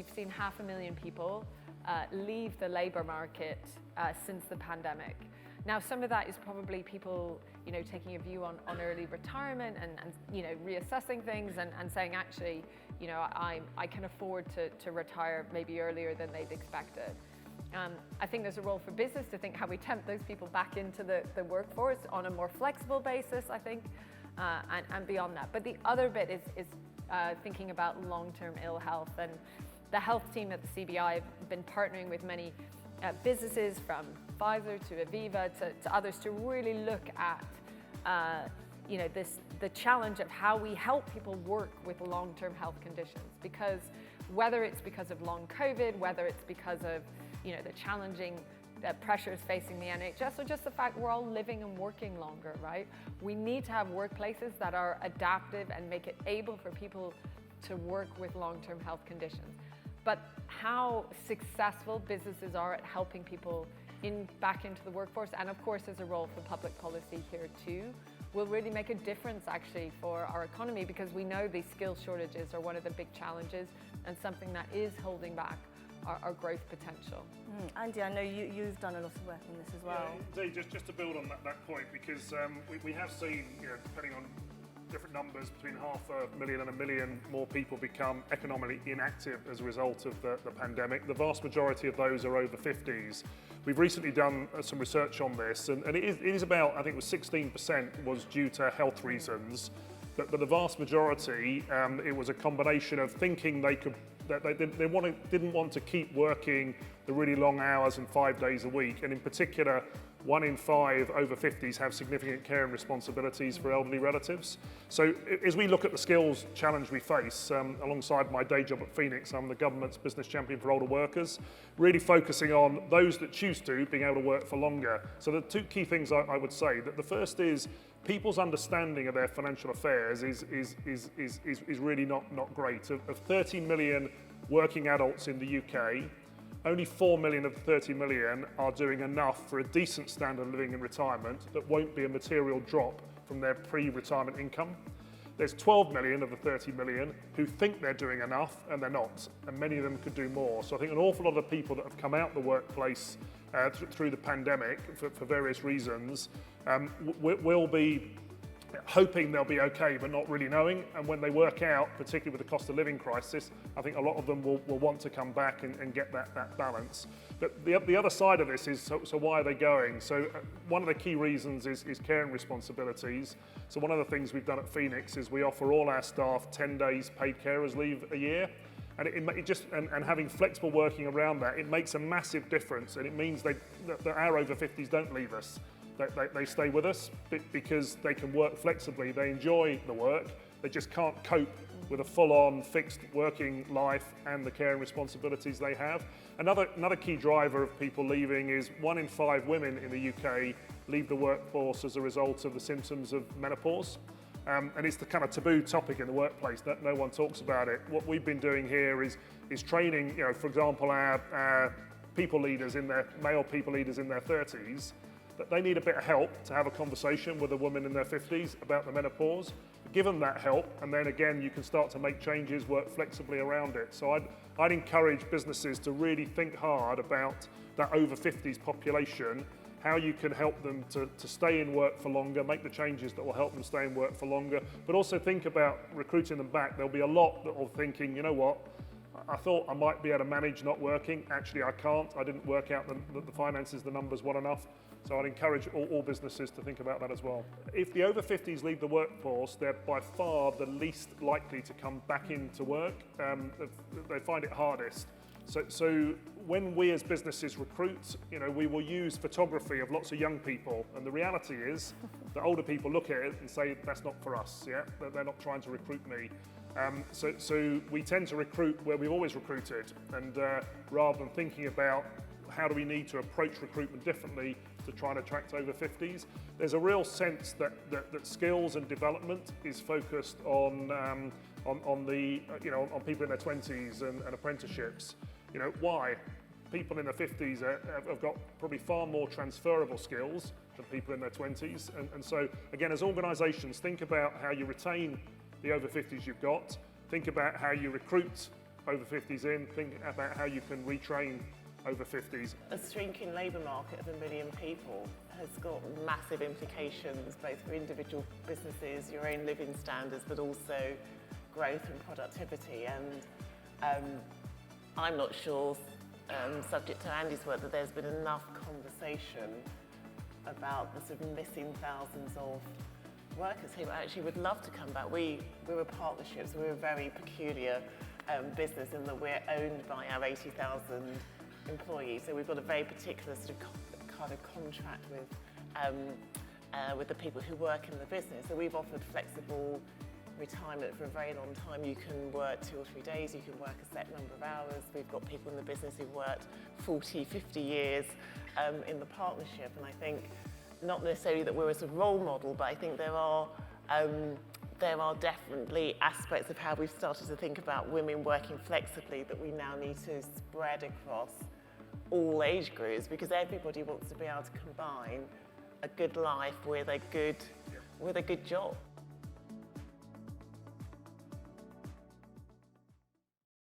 we've seen 500,000 people leave the labour market since the pandemic. Now, some of that is probably people, taking a view on early retirement and reassessing things and saying, actually, I can afford to retire maybe earlier than they'd expected. I think there's a role for business to think how we tempt those people back into the workforce on a more flexible basis, I think, and beyond that. But the other bit is thinking about long-term ill health. And the health team at the CBI have been partnering with many businesses, from Pfizer to Aviva to others, to really look at the challenge of how we help people work with long-term health conditions. Because whether it's because of long COVID, whether it's because of the challenging pressures facing the NHS, or just the fact we're all living and working longer, right? We need to have workplaces that are adaptive and make it able for people to work with long-term health conditions. But how successful businesses are at helping people back into the workforce, and of course there's a role for public policy here too, will really make a difference actually for our economy, because we know these skill shortages are one of the big challenges and something that is holding back our growth potential. Andy, I know you've done a lot of work on this as well. Yeah, indeed, just to build on that point, because we have seen, depending on different numbers, between 500,000 and 1 million more people become economically inactive as a result of the pandemic. The vast majority of those are over 50s. We've recently done some research on this, and it is about, I think it was 16% was due to health reasons, but the vast majority, it was a combination of thinking they didn't want to keep working the really long hours and 5 days a week, and in particular, 1 in 5 over 50s have significant care and responsibilities for elderly relatives. So as we look at the skills challenge we face, alongside my day job at Phoenix, I'm the government's business champion for older workers, really focusing on those that choose to being able to work for longer. So the two key things I would say, that the first is people's understanding of their financial affairs is really not great. Of 30 million working adults in the UK, only 4 million of the 30 million are doing enough for a decent standard of living in retirement that won't be a material drop from their pre-retirement income. There's 12 million of the 30 million who think they're doing enough and they're not, and many of them could do more. So I think an awful lot of people that have come out the workplace through the pandemic for various reasons will be hoping they'll be okay, but not really knowing. And when they work out, particularly with the cost of living crisis, I think a lot of them will want to come back and get that balance. But the other side of this is, so why are they going? So one of the key reasons is care and responsibilities. So one of the things we've done at Phoenix is we offer all our staff 10 days paid carers leave a year. And and having flexible working around that, it makes a massive difference. And it means that our over 50s don't leave us. They stay with us because they can work flexibly. They enjoy the work. They just can't cope with a full-on fixed working life and the care and responsibilities they have. Another key driver of people leaving is 1 in 5 women in the UK leave the workforce as a result of the symptoms of menopause. And it's the kind of taboo topic in the workplace that no one talks about it. What we've been doing here is training, for example, our people leaders male people leaders in their 30s, that they need a bit of help to have a conversation with a woman in their 50s about the menopause. Give them that help, and then again, you can start to make changes, work flexibly around it. So I'd encourage businesses to really think hard about that over 50s population, how you can help them to stay in work for longer, make the changes that will help them stay in work for longer, but also think about recruiting them back. There'll be a lot that are thinking, you know what, I thought I might be able to manage not working. Actually, I can't. I didn't work out the finances, the numbers well enough. So I'd encourage all businesses to think about that as well. If the over 50s leave the workforce, they're by far the least likely to come back into work. They find it hardest. So when we as businesses recruit, we will use photography of lots of young people. And the reality is that older people look at it and say, that's not for us, yeah? They're not trying to recruit me. So we tend to recruit where we've always recruited. And rather than thinking about how do we need to approach recruitment differently to try and attract over 50s, there's a real sense that skills and development is focused on people in their 20s and apprenticeships. Why? People in their 50s have got probably far more transferable skills than people in their 20s. And so, again, as organisations, think about how you retain the over 50s you've got. Think about how you recruit over 50s in, think about how you can retrain over 50s. A shrinking labour market of 1 million people has got massive implications both for individual businesses, your own living standards, but also growth and productivity. And I'm not sure, subject to Andy's work, that there's been enough conversation about the sort of missing thousands of workers who actually would love to come back. We're a partnership, so we're a very peculiar business in that we're owned by our 80,000 employees. So we've got a very particular sort of kind of contract with the people who work in the business. So we've offered flexible retirement for a very long time. You can work 2 or 3 days, you can work a set number of hours. We've got people in the business who've worked 40, 50 years in the partnership. And I think not necessarily that we're a sort of role model, but I think there are definitely aspects of how we've started to think about women working flexibly that we now need to spread across all age groups, because everybody wants to be able to combine a good life with a good job.